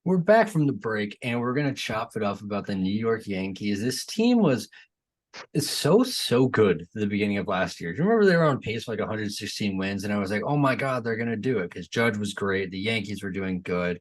We're back from the break and we're gonna chop it up about the New York Yankees. This team was is so good at the beginning of last year. Do you remember they were on pace for like 116 wins? And I was like, oh my God, they're gonna do it because Judge was great. The Yankees were doing good.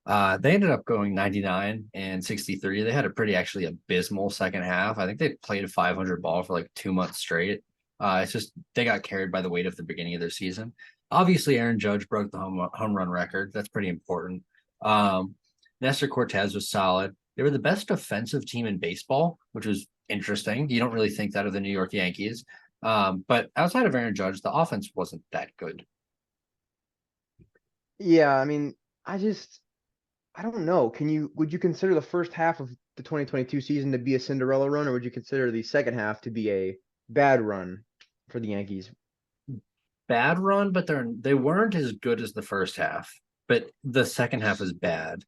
They ended up going 99 and 63. They had a pretty actually abysmal second half. I think they played a 500 ball for like 2 months straight. It's just they got carried by the weight of the beginning of their season. Obviously, Aaron Judge broke the home run record. That's pretty important. Um, Nestor Cortez was solid. They were the best defensive team in baseball, which was interesting. You don't really think that of the New York Yankees. But outside of Aaron Judge, the offense wasn't that good. Yeah, I mean, I don't know. Would you consider the first half of the 2022 season to be a Cinderella run, or would you consider the second half to be a bad run for the Yankees? Bad run, but they weren't as good as the first half. But the second half is bad.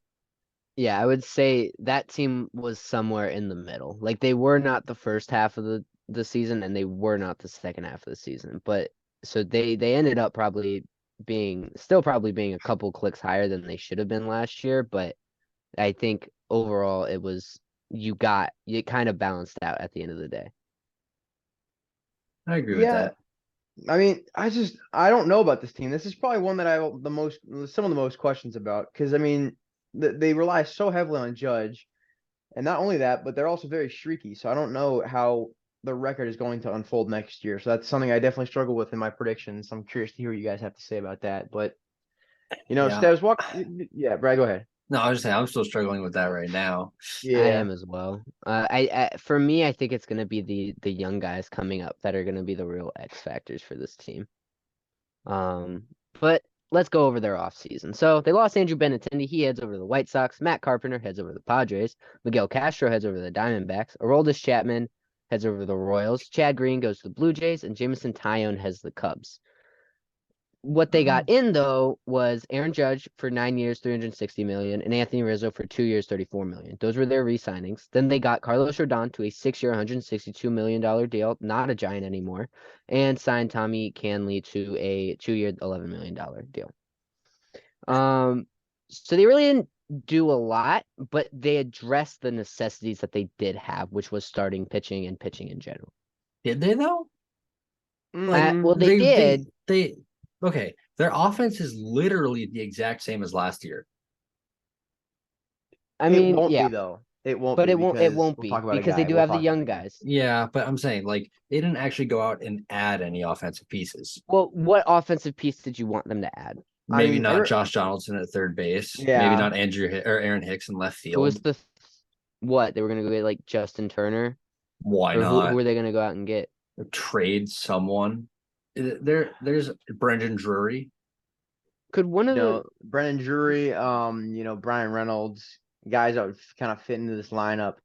Yeah, I would say that team was somewhere in the middle. Like they were not the first half of the season and they were not the second half of the season. But so they ended up probably being a couple clicks higher than they should have been last year, but I think overall it kind of balanced out at the end of the day. I agree with Yeah, that. I mean, I don't know about this team. This is probably one that I have some of the most questions about because I mean, they rely so heavily on Judge, and not only that, but they're also very streaky. So I don't know how the record is going to unfold next year. So that's something I definitely struggle with in my predictions. I'm curious to hear what you guys have to say about that. But Yeah. Steps, yeah, Brad, go ahead. No, I was just saying I'm still struggling with that right now. I Yeah. am as well. I for me, I think it's gonna be the young guys coming up that are gonna be the real X factors for this team. Um, but let's go over their offseason. So they lost Andrew Benintendi. He heads over to the White Sox. Matt Carpenter heads over to the Padres. Miguel Castro heads over to the Diamondbacks. Aroldis Chapman heads over to the Royals. Chad Green goes to the Blue Jays, and Jameson Taillon heads the Cubs. What they got in though was Aaron Judge for 9 years, 360 million, and Anthony Rizzo for 2 years, 34 million. Those were their re-signings. Then they got Carlos Rodon to a 6-year, $162 million deal, not a Giant anymore, and signed Tommy Canley to a 2-year, $11 million deal. So they really didn't do a lot, but they addressed the necessities that they did have, which was starting pitching and pitching in general. Did they though? Like Well, they they did. they okay. Their offense is literally the exact same as last year. I It mean, won't yeah, be though. It won't but be it because won't we'll be talk about a because they guy. do We'll have the talk about young a guy. guys. Yeah, but I'm saying like they didn't actually go out and add any offensive pieces. Well, what offensive piece did you want them to add? I Maybe mean, not Josh Donaldson at third base. Maybe yeah. not or Aaron Hicks in left Who was field. what? They were gonna go get like Justin Turner, Why or who not were they gonna go out and get? trade someone? There's Brendan Drury. Could one of the Brennan Drury, Brian Reynolds, guys that would kind of fit into this lineup.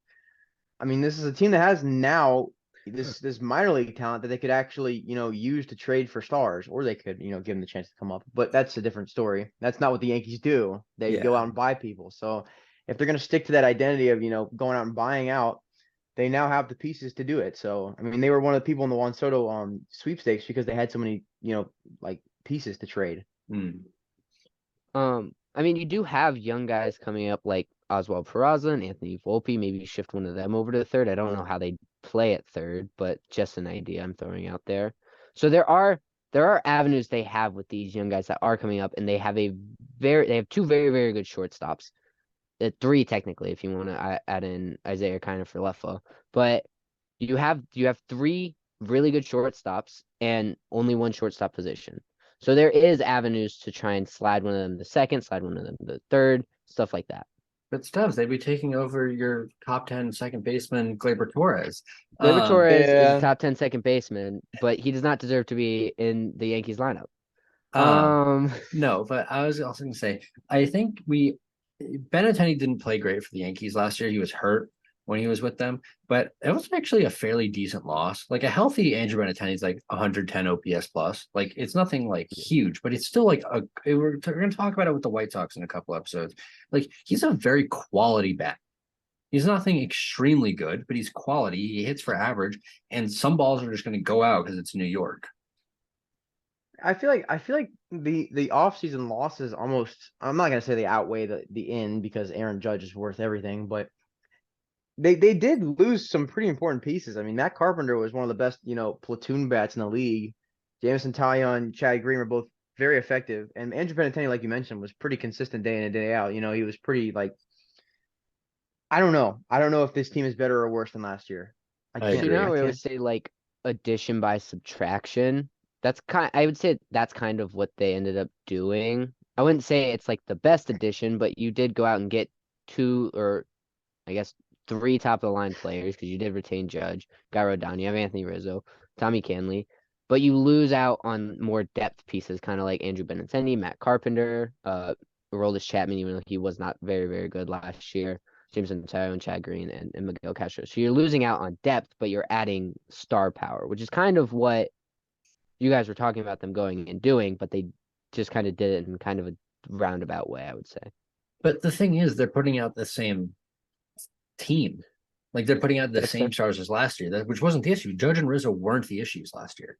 I mean, this is a team that has now this minor league talent that they could actually, use to trade for stars, or they could, give them the chance to come up. But that's a different story. That's not what the Yankees do. They go Yeah, out and buy people. So if they're going to stick to that identity of, going out and buying out, they now have the pieces to do it. So I mean, they were one of the people in the Juan Soto sweepstakes because they had so many, like pieces to trade. hmm. I mean, you do have young guys coming up like Oswald Peraza and Anthony Volpe. Maybe shift one of them over to third. I don't know how they play at third, but just an idea I'm throwing out there. So there are avenues they have with these young guys that are coming up, and they have two very, very good shortstops. Three technically, if you want to add in Isaiah kind of for Leffa. But you have three really good shortstops and only one shortstop position. So there is avenues to try and slide one of them to second, slide one of them to third, stuff like that. But Stubbs, they'd be taking over your top 10 second baseman, Gleyber Torres. Gleyber Um, Torres is a Yeah. top 10 second baseman, but he does not deserve to be in the Yankees lineup. um, Um, no, but I was also going to say, I think Benintendi didn't play great for the Yankees last year. He was hurt when he was with them, but it was actually a fairly decent loss. Like a healthy Andrew Benintendi is like 110 OPS plus. Like it's nothing like huge, but it's still like we're going to talk about it with the White Sox in a couple episodes. Like he's a very quality bat. He's nothing extremely good, but he's quality. He hits for average, and some balls are just going to go out because it's New York. I feel like the offseason losses almost, I'm not gonna say they outweigh the end because Aaron Judge is worth everything, but they did lose some pretty important pieces. I mean, Matt Carpenter was one of the best, platoon bats in the league. Jameson Taillon, Chad Green were both very effective, and Andrew Benintendi, like you mentioned, was pretty consistent day in and day out. He was pretty like, I don't know. I don't know if this team is better or worse than last year. I I can't. So agree. I I would can't. say like addition by subtraction. I would say that's kind of what they ended up doing. I wouldn't say it's like the best addition, but you did go out and get two or I guess three top of the line players because you did retain Judge, Guy Rodon, you have Anthony Rizzo, Tommy Canley, but you lose out on more depth pieces, kind of like Andrew Benintendi, Matt Carpenter, Aroldis Chapman, even though he was not very, very good last year, Jameson Taillon, Chad Green, and Miguel Castro. So you're losing out on depth, but you're adding star power, which is kind of what you guys were talking about them going and doing, but they just kind of did it in kind of a roundabout way, I would say. But the thing is, they're putting out the same team. Like they're putting out the That's fair. same stars as last year, which wasn't the issue. Judge and Rizzo weren't the issues last year.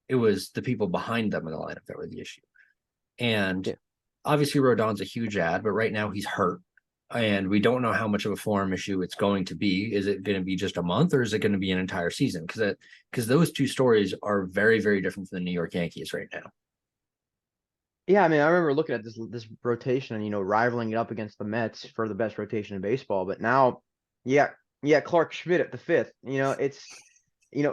It was the people behind them in the lineup that were the issue. And Yeah. obviously, Rodon's a huge ad, but right now he's hurt. And we don't know how much of a form issue it's going to be. Is it going to be just a month or is it going to be an entire season? Because those two stories are very, very different from the New York Yankees right now. Yeah, I mean, I remember looking at this rotation and rivaling it up against the Mets for the best rotation in baseball. But now, yeah, Clark Schmidt at the fifth.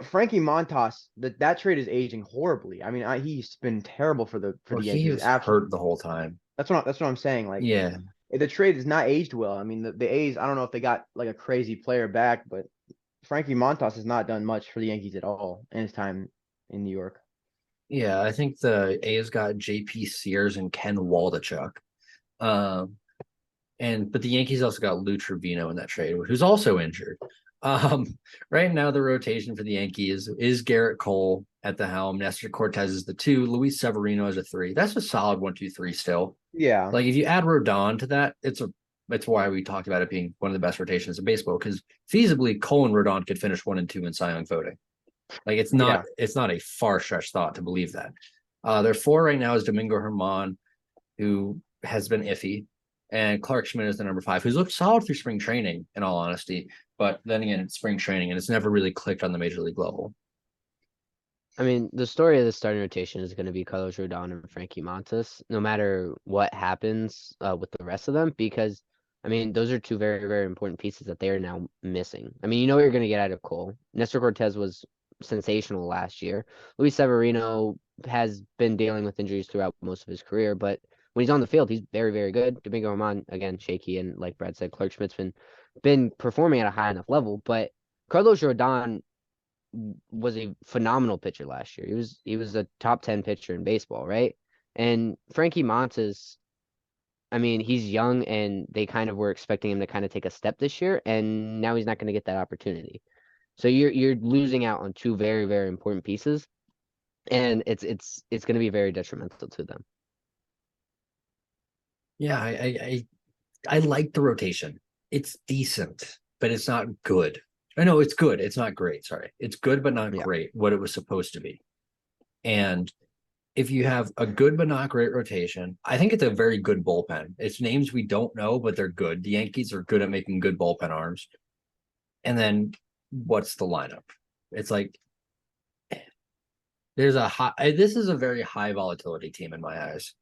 Frankie Montas. That trade is aging horribly. I mean, he's been terrible for Well, the he Yankees. was Absolutely, hurt the whole time. that's what I'm saying. Like Yeah. the trade has not aged well. I mean, the A's. I don't know if they got like a crazy player back, but Frankie Montas has not done much for the Yankees at all in his time in New York. Yeah, I think the A's got JP Sears and Ken Waldachuk. Um, but the Yankees also got Lou Trevino in that trade, who's also injured. Um, right now the rotation for the Yankees is Garrett Cole at the helm, Nestor Cortez is the two, Luis Severino as a three. That's a solid 1, 2, 3 still. Yeah, Like if you add Rodon to that, that's why we talked about it being one of the best rotations in baseball, because feasibly Cole and Rodon could finish 1 and 2 in Cy Young voting. Like yeah. it's not a far stretch thought to believe that. Their four right now is Domingo Herman, who has been iffy, and Clark Schmidt is the number 5, who's looked solid through spring training, in all honesty. But then again, it's spring training, and it's never really clicked on the major league level. I mean, the story of the starting rotation is going to be Carlos Rodon and Frankie Montas, no matter what happens with the rest of them, because, I mean, those are two very, very important pieces that they are now missing. I mean, you know what you're going to get out of Cole. Nestor Cortez was sensational last year. Luis Severino has been dealing with injuries throughout most of his career, but when he's on the field, he's very, very good. Domingo Germán, again, shaky, and like Brad said, Clark Schmidt's been performing at a high enough level, but Carlos Rodon was a phenomenal pitcher last year. He was a top 10 pitcher in baseball, right? And Frankie Montas, I mean, he's young and they kind of were expecting him to kind of take a step this year, and now he's not going to get that opportunity. So you're losing out on two very, very important pieces, and it's going to be very detrimental to them. Yeah, I like the rotation. It's decent, but it's not good. I know it's good. It's not great. Sorry. It's good, but not Yeah. great, what it was supposed to be. And if you have a good but not great rotation, I think it's a very good bullpen. It's names we don't know, but they're good. The Yankees are good at making good bullpen arms. And then what's the lineup? It's like this is a very high volatility team in my eyes.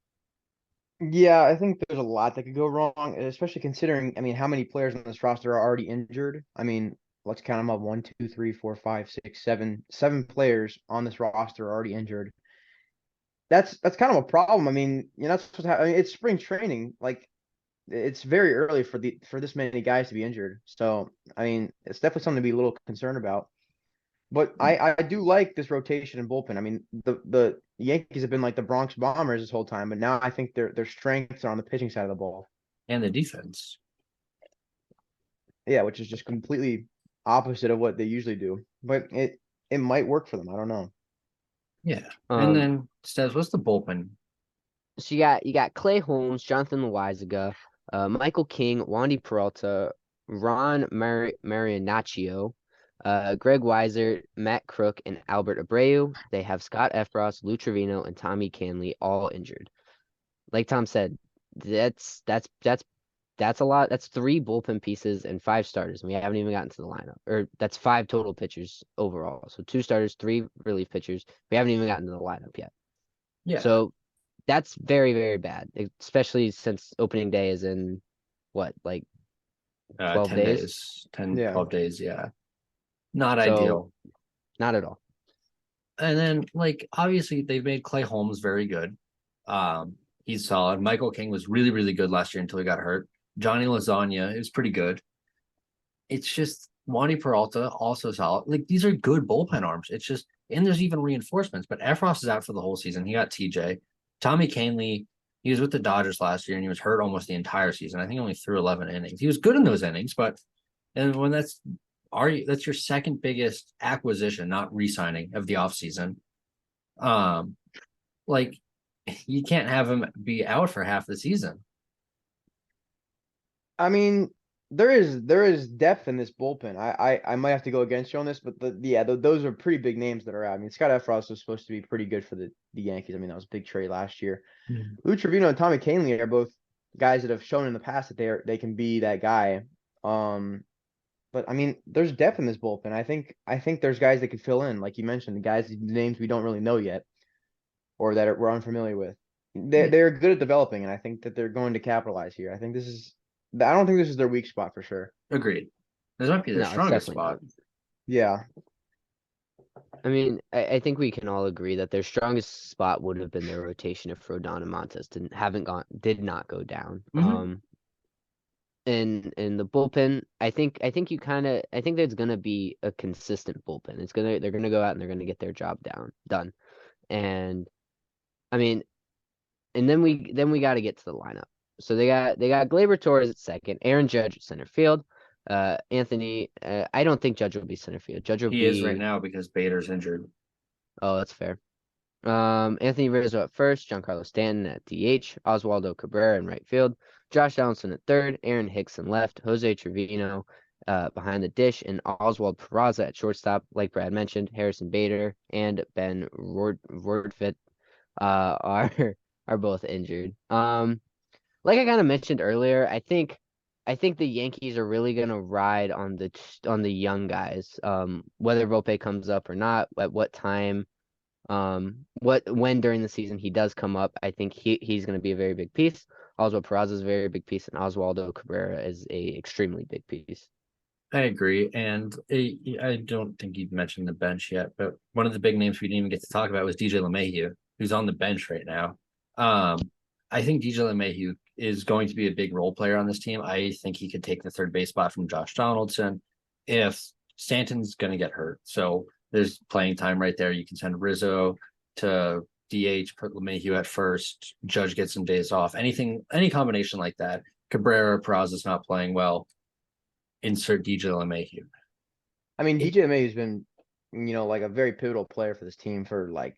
Yeah, I think there's a lot that could go wrong, especially considering, I mean, how many players on this roster are already injured. I mean, let's count them up. 1, 2, 3, 4, 5, 6, 7. 7 players on this roster are already injured. That's kind of a problem. I mean, you're not supposed to have, I mean, it's spring training. Like, it's very early for this many guys to be injured. So, I mean, it's definitely something to be a little concerned about. But I do like this rotation and bullpen. I mean, the Yankees have been like the Bronx Bombers this whole time, but now I think their strengths are on the pitching side of the ball. And the defense. Yeah, which is just completely opposite of what they usually do. But it might work for them. I don't know. Yeah. And Um, then Stes, what's the bullpen? so you got Clay Holmes, Jonathan Loaizaga, Michael King, Wandy Peralta, Ron Marinaccio, Greg Weiser, Matt Crook, and Albert Abreu. They have Scott Efros, Lou Trevino, and Tommy Canley all injured. Like Tom said, that's a lot. That's 3 bullpen pieces and 5 starters. And we haven't even gotten to the lineup. Or that's 5 total pitchers overall. So 2 starters, 3 relief pitchers. We haven't even gotten to the lineup yet. Yeah. So that's very, very bad, especially since opening day is in what, like 12 10 days? days, 10, Yeah. 12 days. Yeah. Not So ideal. not at all. And then, like, obviously, they've made Clay Holmes very good. He's solid. Michael King was really, really good last year until he got hurt. Johnny Lasagna is pretty good. It's just Wandy Peralta also solid. Like, these are good bullpen arms. It's just, and there's even reinforcements. But Efros is out for the whole season. He got TJ. Tommy Canley, he was with the Dodgers last year and he was hurt almost the entire season. I think he only threw 11 innings. He was good in those innings, but and when that's your second biggest acquisition, not re-signing of the offseason. Like, you can't have him be out for half the season. I mean, there is depth in this bullpen. I might have to go against you on this, but those are pretty big names that are out. I mean, Scott Efros was supposed to be pretty good for the Yankees. I mean, that was a big trade last year. Lou Trevino and Tommy Kahnle are both guys that have shown in the past that they can be that guy. But I mean, there's depth in this bullpen. I think there's guys that could fill in, like you mentioned, the names we don't really know yet, or that we're unfamiliar with. They're good at developing, and I think that they're going to capitalize here. I don't think this is their weak spot for sure. Agreed. This might be their No, it's strongest definitely spot. not. Yeah. I mean, I think we can all agree that their strongest spot would have been their rotation if Rodon and Montes did not go down. Mhm. In the bullpen, I think there's gonna be a consistent bullpen. They're gonna go out and they're gonna get their job done. And I mean, and then we got to get to the lineup. So they got Gleyber Torres at second, Aaron Judge at center field. Anthony, I don't think Judge will be center field. Judge will He is right be. now because Bader's injured. Oh, that's fair. Anthony Rizzo at first, Giancarlo Stanton at DH, Oswaldo Cabrera in right field, Josh Donaldson at third, Aaron Hicks in left, Jose Trevino behind the dish, and Oswald Peraza at shortstop. Like Brad mentioned, Harrison Bader and Ben Rordfit are are both injured. Like I kind of mentioned earlier, I think the Yankees are really gonna ride on the young guys. Whether Volpe comes up or not, at what time. When during the season he does come up, I think he's going to be a very big piece. Oswald Peraza is a very big piece, and Oswaldo Cabrera is a extremely big piece. I agree. And I don't think you've mentioned the bench yet, but one of the big names we didn't even get to talk about was DJ LeMahieu, who's on the bench right now. I think DJ LeMahieu is going to be a big role player on this team. I think he could take the third base spot from Josh Donaldson if Stanton's going to get hurt. So there's playing time right there. You can send Rizzo to DH, put LeMahieu at first. Judge gets some days off. Any combination like that. Cabrera, Peraza's not playing well. Insert DJ LeMahieu. I mean, DJ LeMahieu's been, like a very pivotal player for this team for like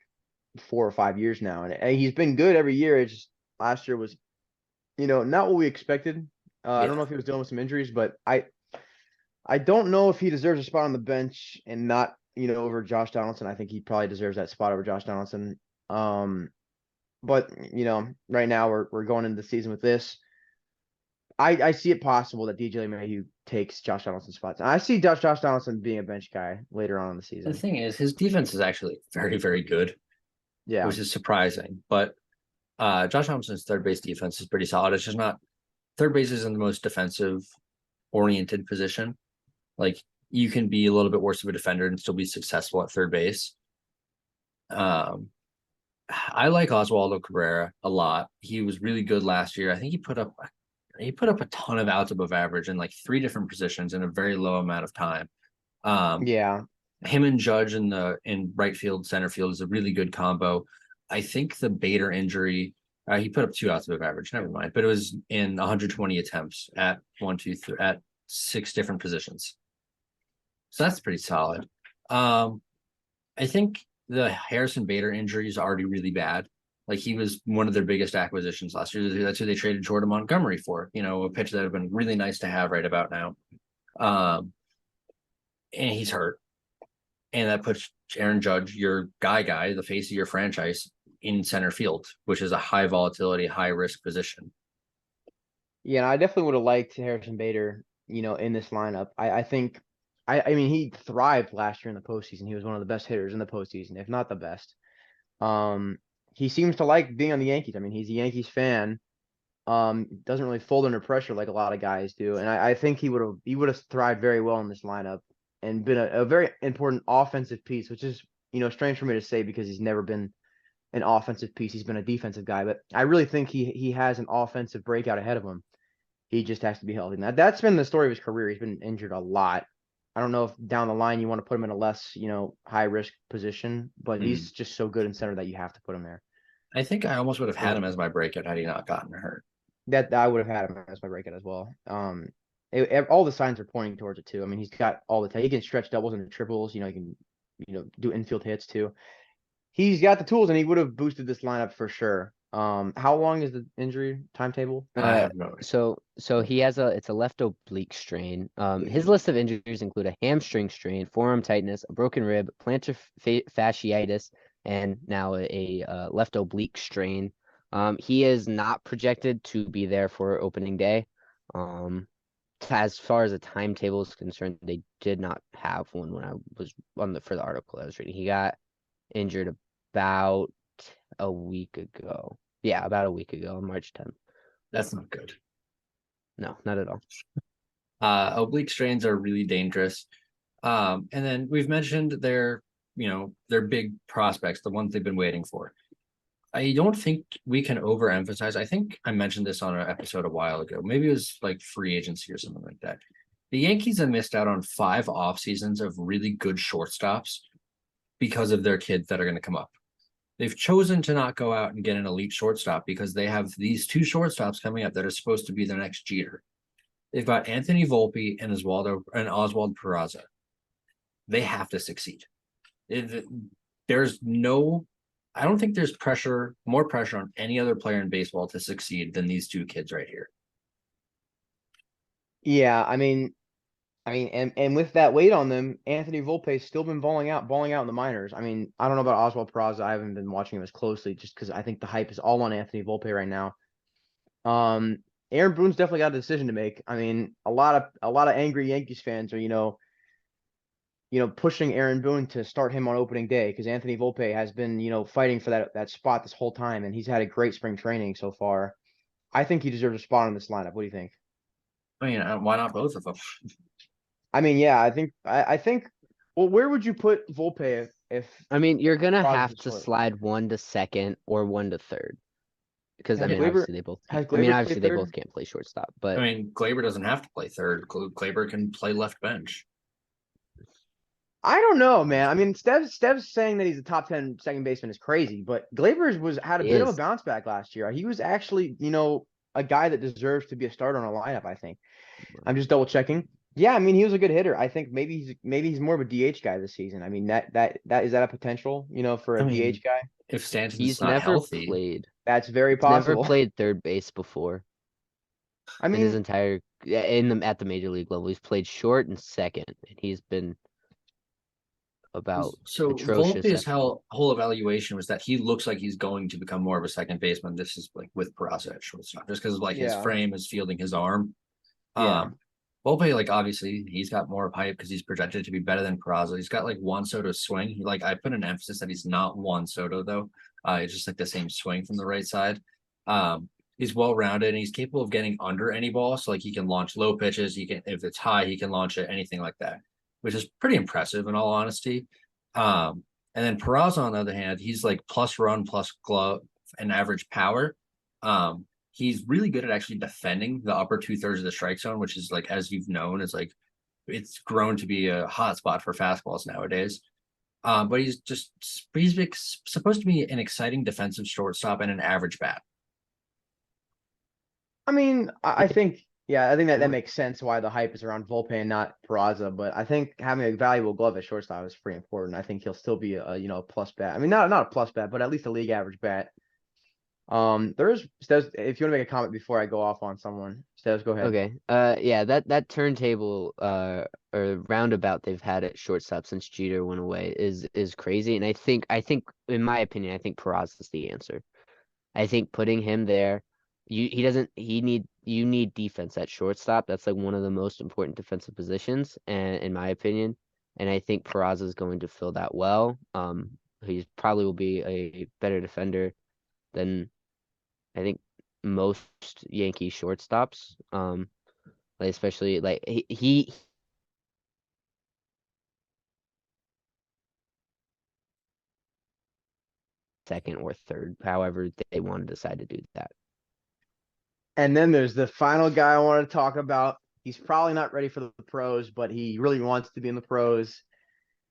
4 or 5 years now, and he's been good every year. It's just last year was, not what we expected. I don't know if he was dealing with some injuries, but I don't know if he deserves a spot on the bench and not, over Josh Donaldson. I think he probably deserves that spot over Josh Donaldson. But right now we're going into the season with this. I see it possible that DJ LeMahieu takes Josh Donaldson's spots. I see Josh Donaldson being a bench guy later on in the season. The thing is, his defense is actually very, very good, Yeah. which is surprising. But Josh Thompson's third base defense is pretty solid. It's just not third base isn't the most defensive oriented position. Like, you can be a little bit worse of a defender and still be successful at third base. I like Oswaldo Cabrera a lot. He was really good last year. I think he put up a ton of outs above average in like 3 different positions in a very low amount of time. Yeah. Him and Judge in right field, center field is a really good combo. I think the Bader injury, he put up 2 outs above average. Never mind, but it was in 120 attempts at 6 different positions. So that's pretty solid. I think the Harrison Bader injury is already really bad. Like, he was one of their biggest acquisitions last year. That's who they traded Jordan Montgomery for. A pitcher that would have been really nice to have right about now. and he's hurt. And that puts Aaron Judge, your guy, the face of your franchise, in center field, which is a high volatility, high risk position. Yeah, and I definitely would have liked Harrison Bader, in this lineup. I think, I mean, he thrived last year in the postseason. He was one of the best hitters in the postseason, if not the best. Um, he seems to like being on the Yankees. I mean, he's a Yankees fan. Doesn't really fold under pressure like a lot of guys do, and I think he would have thrived very well in this lineup and been a very important offensive piece, which is strange for me to say because he's never been an offensive piece. He's been a defensive guy, but I really think he has an offensive breakout ahead of him. He just has to be healthy. Now, that's been the story of his career. He's been injured a lot. I don't know if down the line you want to put him in a less, high risk position, but he's just so good in center that you have to put him there. I think I almost would have had him as my breakout had he not gotten hurt. That I would have had him as my breakout as well. All the signs are pointing towards it too. I mean, he's got all the time. He can stretch doubles into triples. He can, do infield hits too. He's got the tools, and he would have boosted this lineup for sure. How long is the injury timetable? I have no idea. So he has it's a left oblique strain. His list of injuries include a hamstring strain, forearm tightness, a broken rib, plantar fasciitis, and now a left oblique strain. He is not projected to be there for opening day. As far as the timetable is concerned, they did not have one when I was for the article I was reading. He got injured about a week ago. Yeah, about a week ago, on March 10th. That's not good. No, not at all. Oblique strains are really dangerous. And then we've mentioned their big prospects, the ones they've been waiting for. I don't think we can overemphasize. I think I mentioned this on an episode a while ago. Maybe it was like free agency or something like that. The Yankees have missed out on 5 off seasons of really good shortstops because of their kids that are going to come up. They've chosen to not go out and get an elite shortstop because they have these 2 shortstops coming up that are supposed to be the next Jeter. They've got Anthony Volpe and Oswald Peraza. They have to succeed. I don't think there's more pressure on any other player in baseball to succeed than these 2 kids right here. Yeah, I mean, and with that weight on them, Anthony Volpe's still been balling out in the minors. I mean, I don't know about Oswald Peraza. I haven't been watching him as closely just because I think the hype is all on Anthony Volpe right now. Aaron Boone's definitely got a decision to make. I mean, a lot of angry Yankees fans are, pushing Aaron Boone to start him on opening day because Anthony Volpe has been, fighting for that spot this whole time, and he's had a great spring training so far. I think he deserves a spot in this lineup. What do you think? I mean, why not both of them? I mean, yeah, I think. Well, where would you put Volpe if I mean, you're gonna Peraza have was to short? slide 1 to second or 1 to third. Because I Has mean, Gleyber- obviously they both. has I mean, Gleyber obviously played they third? both can't play shortstop, but I mean, Glaber doesn't have to play third. Glaber can play left bench. I don't know, man. I mean, Stev's saying that he's a top 10 second baseman is crazy, but Gleyber had a he bit of a is. bounce back last year. He was actually, a guy that deserves to be a starter on a lineup, I think. I'm just double checking. Yeah, I mean, he was a good hitter. I think maybe he's more of a DH guy this season. I mean, that is that a potential, for a I mean, DH guy? if Stanton's He's not never healthy, played. That's very He's never possible. played third base before I in his mean, entire at the major league level. He's played short and second, and he's been about so atrocious. Volpe's whole evaluation was that he looks like he's going to become more of a second baseman. This is like with Peraza at shortstop, just because of like his yeah, frame, his fielding, his arm. yeah. Volpe, like obviously he's got more hype because he's projected to be better than Peraza. He's got like Juan Soto swing. I put an emphasis that he's not Juan Soto though. It's just like the same swing from the right side. He's well rounded and he's capable of getting under any ball. So like he can launch low pitches. He can, if it's high, he can launch it, anything like that, which is pretty impressive in all honesty. And then Peraza, on the other hand, he's like plus run, plus glove, and average power. He's really good at actually defending the upper 2/3 of the strike zone, which is like, as you've known, is like it's grown to be a hot spot for fastballs nowadays. But he's supposed to be an exciting defensive shortstop and an average bat. I mean, I think, yeah, I think that makes sense why the hype is around Volpe and not Peraza. But I think having a valuable glove at shortstop is pretty important. I think he'll still be a plus bat. I mean, not a plus bat, but at least a league average bat. There is Stes, if you want to make a comment before I go off on someone, Stes, go ahead. Okay. Yeah, that turntable or roundabout they've had at shortstop since Jeter went away is crazy. And I think in my opinion, I think Peraza is the answer. I think putting him there, he doesn't he need you need defense at shortstop. That's like one of the most important defensive positions, and in my opinion. And I think Peraza is going to fill that well. He's probably will be a better defender than I think most Yankee shortstops. Like especially like he second or third, however they want to decide to do that. And then there's the final guy I want to talk about. He's probably not ready for the pros, but he really wants to be in the pros.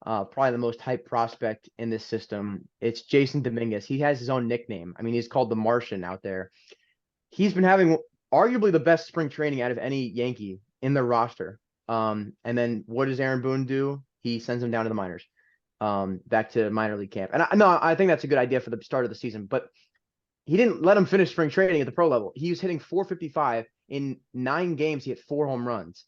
Probably the most hyped prospect in this system. It's Jason Dominguez. He has his own nickname. I mean, he's called the Martian out there. He's been having arguably the best spring training out of any Yankee in their roster. And then what does Aaron Boone do? He sends him down to the minors, back to minor league camp. And I think that's a good idea for the start of the season. But he didn't let him finish spring training at the pro level. He was hitting 455 in 9 games. He hit 4 home runs.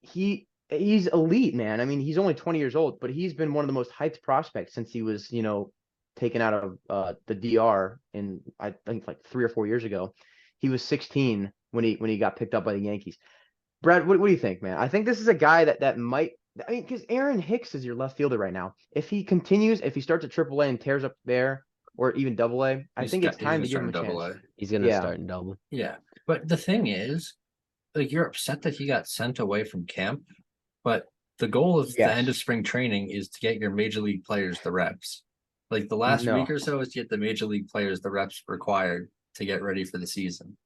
He's elite, man. I mean, he's only 20 years old, but he's been one of the most hyped prospects since he was, taken out of the DR in I think like 3 or 4 years ago. He was 16 when he got picked up by the Yankees. Brad, what do you think, man? I think this is a guy that might. I mean, because Aaron Hicks is your left fielder right now. If he continues, if he starts at AAA and tears up there, or even AA, I think it's He's time gonna to give start him in a Double chance. A. He's gonna Yeah, start in double. Yeah, but the thing is, like, you're upset that he got sent away from camp, but the goal of the end yes, of spring training is to get your major league players the reps. Like the last week no, or so is to get the major league players the reps required to get ready for the season.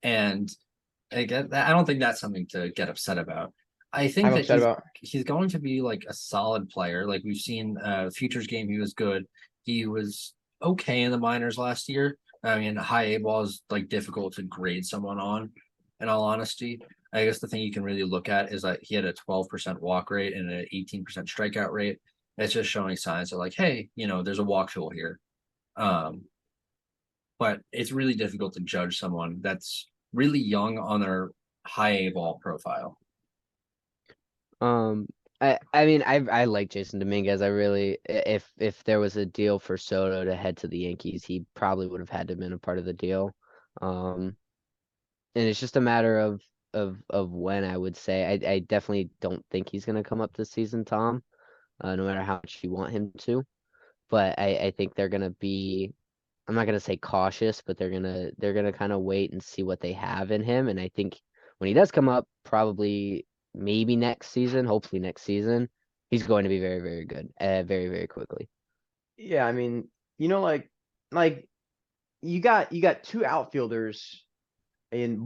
And I don't think that's something to get upset about. I think I'm that upset about. he's going to be like a solid player. Like we've seen Futures game, he was good. He was okay in the minors last year. I mean, high A ball is like difficult to grade someone on, in all honesty. I guess the thing you can really look at is that he had a 12% walk rate and an 18% strikeout rate. It's just showing signs of like, hey, there's a walk tool here. Um, but it's really difficult to judge someone that's really young on their high A ball profile. Um, I mean I like Jason Dominguez. I really if there was a deal for Soto to head to the Yankees, he probably would have had to have been a part of the deal. Um, and it's just a matter of when I would say. I definitely don't think he's gonna come up this season, Tom. No matter how much you want him to. But I think they're gonna be. I'm not gonna say cautious, but they're gonna kind of wait and see what they have in him. And I think when he does come up, probably maybe next season, hopefully next season, he's going to be very, very good, very, very quickly. Yeah, I mean, like you got two outfielders, and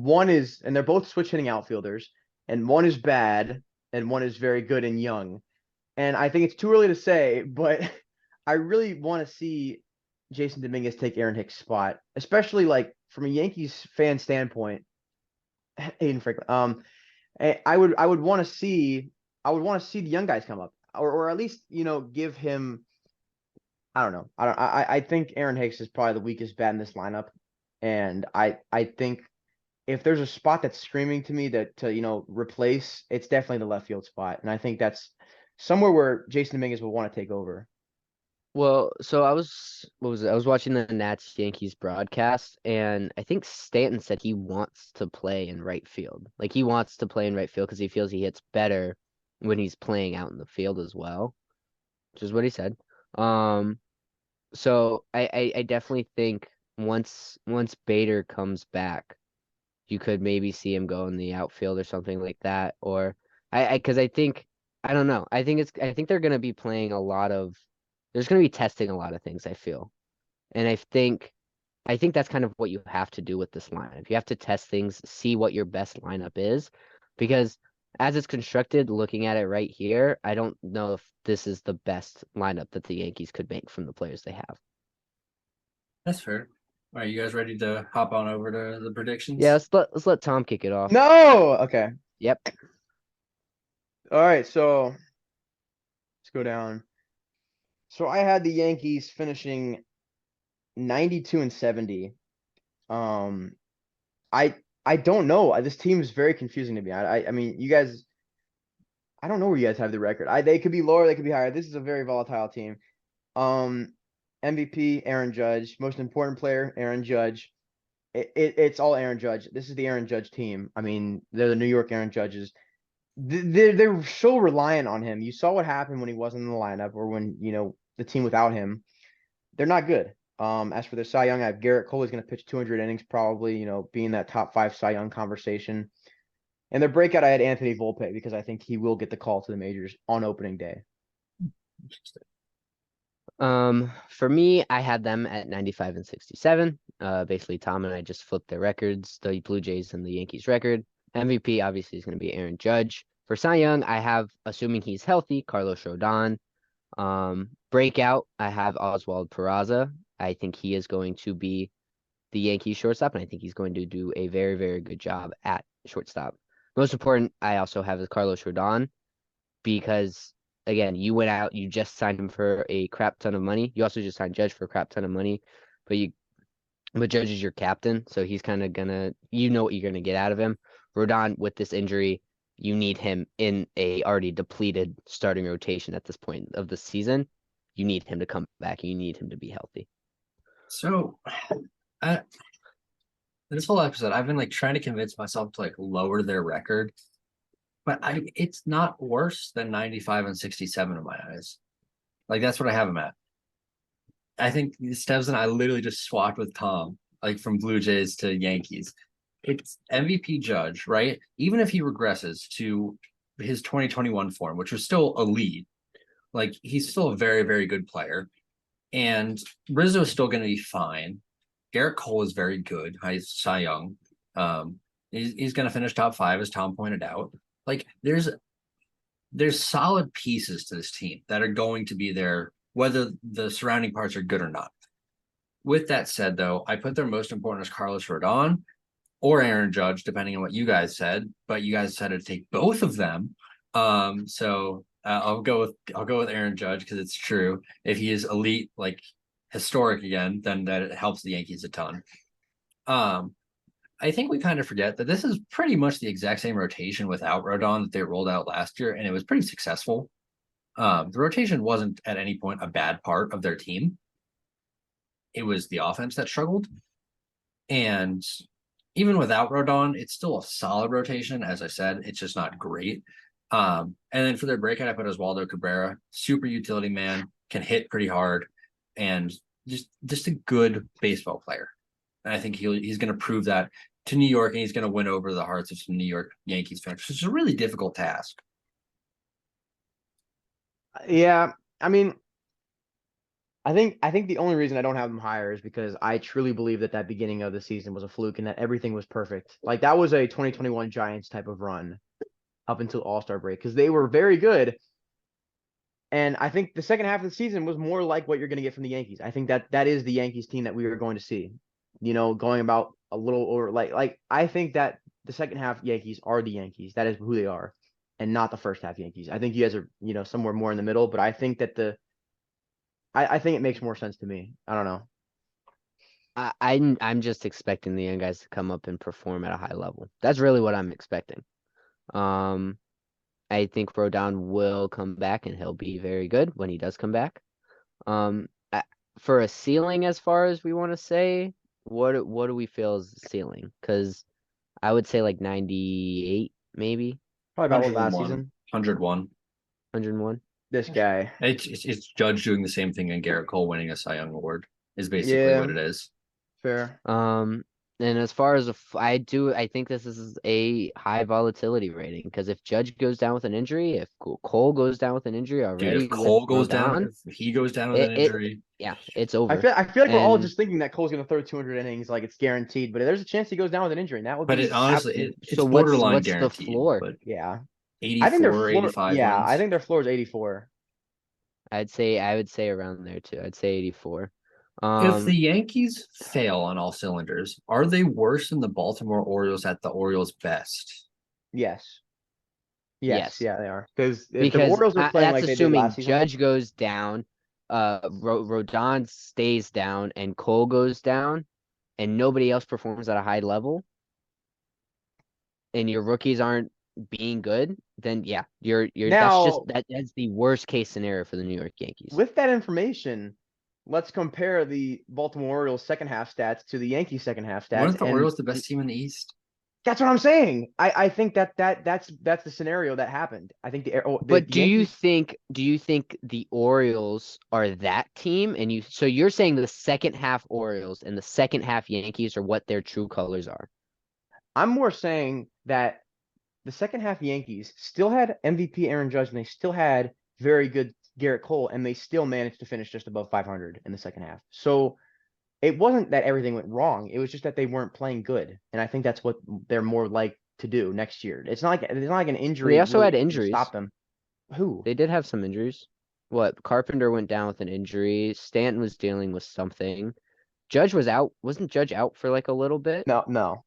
they're both switch hitting outfielders, and one is bad and one is very good and young. And I think it's too early to say, but I really want to see Jason Dominguez take Aaron Hicks' spot, especially like from a Yankees fan standpoint. Aiden Franklin. I would want to see the young guys come up, or at least give him. I don't know. I think Aaron Hicks is probably the weakest bat in this lineup, and I think if there's a spot that's screaming to me that to replace, it's definitely the left field spot, and I think that's somewhere where Jason Dominguez will want to take over. Well, so what was it? I was watching the Nats Yankees broadcast, and I think Stanton said he wants to play in right field. Like he wants to play in right field because he feels he hits better when he's playing out in the field as well, which is what he said. Um, So I definitely think once Bader comes back, you could maybe see him go in the outfield or something like that. Or because I think I don't know. I think they're gonna be playing a lot of there's gonna be testing a lot of things, I feel. And I think that's kind of what you have to do with this lineup. You have to test things, see what your best lineup is, because as it's constructed, looking at it right here, I don't know if this is the best lineup that the Yankees could make from the players they have. That's fair. All right, you guys ready to hop on over to the Yeah, predictions? let's let Tom kick it off. No, okay, Yep. all right. So let's go down. So I had the Yankees finishing 92 and 70. Um, I don't know. This team is very confusing to me. I mean, you guys, I don't know where you guys have the record. They could be lower, they could be higher. This is a very volatile team. Um, MVP, Aaron Judge. Most important player, Aaron Judge. It's all Aaron Judge. This is the Aaron Judge team. I mean, they're the New York Aaron Judges. They're so reliant on him. You saw what happened when he wasn't in the lineup, or when the team without him. They're not good. As for the Cy Young, I have Garrett Cole is going to pitch 200 innings, probably. Being that top 5 Cy Young conversation. And their breakout, I had Anthony Volpe because I think he will get the call to the majors on opening day. For me, I had them at 95 and 67. Basically, Tom and I just flipped their records, the Blue Jays and the Yankees record. MVP obviously is going to be Aaron Judge. For Cy Young, I have, assuming he's healthy, Carlos Rodon. Breakout, I have Oswald Peraza. I think he is going to be the Yankees shortstop, and I think he's going to do a very, very good job at shortstop. Most important, I also have is Carlos Rodon, because again, you went out, you just signed him for a crap ton of money. You also just signed Judge for a crap ton of money, but Judge is your captain, so he's kind of gonna, what you're gonna get out of him. Rodon, with this injury, you need him in a already depleted starting rotation at this point of the season. You need him to come back. You need him to be healthy. So, this whole episode, I've been like trying to convince myself to like lower their record, but it's not worse than 95 and 67 in my eyes. Like that's what I have them at. I think Steves and I literally just swapped with Tom, like from Blue Jays to Yankees. It's MVP Judge, right? Even if he regresses to his 2021 form, which was still elite, like he's still a very, very good player. And Rizzo is still going to be fine. Garrett Cole is very good. He's Cy Young. He's going to finish top 5, as Tom pointed out. Like there's solid pieces to this team that are going to be there, whether the surrounding parts are good or not. With that said, though, I put their most important as Carlos Rodon or Aaron Judge, depending on what you guys said. But you guys decided to take both of them. So I'll go with Aaron Judge because it's true. If he is elite, like historic again, then that helps the Yankees a ton. I think we kind of forget that this is pretty much the exact same rotation without Rodon that they rolled out last year, and it was pretty successful. The rotation wasn't at any point a bad part of their team. It was the offense that struggled. And even without Rodon, it's still a solid rotation. As I said, it's just not great. And then for their breakout, I put Oswaldo Cabrera, super utility man, can hit pretty hard, and just a good baseball player. And I think he's going to prove that to New York, and he's going to win over the hearts of some New York Yankees fans, which is a really difficult task. Yeah, I mean, I think the only reason I don't have them higher is because I truly believe that beginning of the season was a fluke and that everything was perfect. Like that was a 2021 Giants type of run up until All-Star break because they were very good. And I think the second half of the season was more like what you're going to get from the Yankees. I think that is the Yankees team that we are going to see. Going about a little or like I think that the second half Yankees are the Yankees. That is who they are, and not the first half Yankees. I think you guys are somewhere more in the middle, but I think that I think it makes more sense to me. I don't know. I'm just expecting the young guys to come up and perform at a high level. That's really what I'm expecting. I think Rodon will come back and he'll be very good when he does come back. For a ceiling, as far as we want to say, what do we feel is the ceiling? Because I would say like 98, maybe Probably about what last 101. season. 101. 101. This guy. It's Judge doing the same thing and Garrett Cole winning a Cy Young award is basically what it is. Fair. And as far as I think this is a high volatility rating because if Judge goes down with an injury, if Cole goes down with an injury Dude, already, if Cole with goes Rodon, down, if he goes down with an injury, yeah, it's over. I feel like we're all And- just thinking that Cole's going to throw 200 innings like it's guaranteed, but there's a chance he goes down with an injury, and that would but be it honestly it's So borderline what's the guaranteed. floor? But yeah. 84, I think their floor, 85 yeah, wins. I think their floor is 84. I would say around there too. I'd say 84. If the Yankees fail on all cylinders, are they worse than the Baltimore Orioles at the Orioles' best? Yes. Yes. Yeah, they are. Because if the because Orioles are playing that's like they did assuming last season, Judge goes down, Rodon stays down, and Cole goes down. and nobody else performs at a high level, and your rookies aren't being good, then yeah, you're Now, that's the worst case scenario for the New York Yankees. with that information, let's compare the Baltimore Orioles second half stats to the Yankees second half stats, Weren't the and Orioles the best team in the East? that's what I'm saying. I think that's the scenario that happened. I think the But Yankees. do you think the Orioles are that team? And so you're saying the second half Orioles and the second half Yankees are what their true colors are. I'm more saying that the second half Yankees still had MVP Aaron Judge, and they still had very good Garrett Cole, and they still managed to finish just above 500 in the second half. So it wasn't that everything went wrong. It was just that they weren't playing good, and I think that's what they're more like to do next year. It's not like an They injury also really had is going to injuries. stop them. Who? They did have some injuries. What, Carpenter went down with an injury. Stanton was dealing with something. Judge was out. Wasn't Judge out for like a little bit? No, no.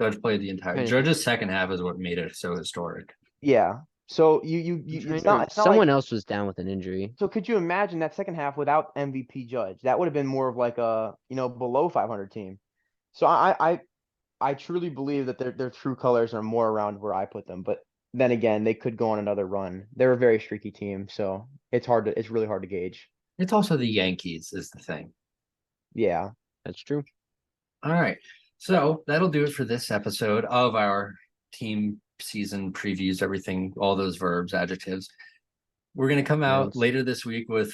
Judge played the entire. Trying to think. Judge's second half is what made it so historic. Yeah. So I'm trying it's to not rem- it's not like Someone else was down with an injury. so could you imagine that second half without MVP Judge? That would have been more of like a, below 500 team. So I truly believe that their true colors are more around where I put them. But then again, they could go on another run. They're a very streaky team, so it's really hard to gauge. It's also the Yankees is the thing. Yeah. That's true. All right. So that'll do it for this episode of our team season previews, everything, all those verbs, adjectives. We're going to come out Nice. later this week with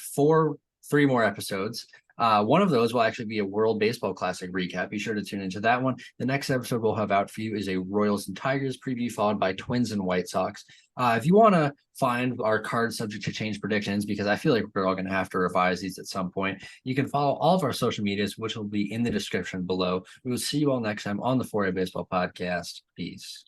three more episodes. One of those will actually be a World Baseball Classic recap. Be sure to tune into that one. The next episode we'll have out for you is a Royals and Tigers preview, followed by Twins and White Sox. If you want to find our card subject to change predictions, because I feel like we're all going to have to revise these at some point, you can follow all of our social medias, which will be in the description below. We will see you all next time on the 4A Baseball Podcast. Peace.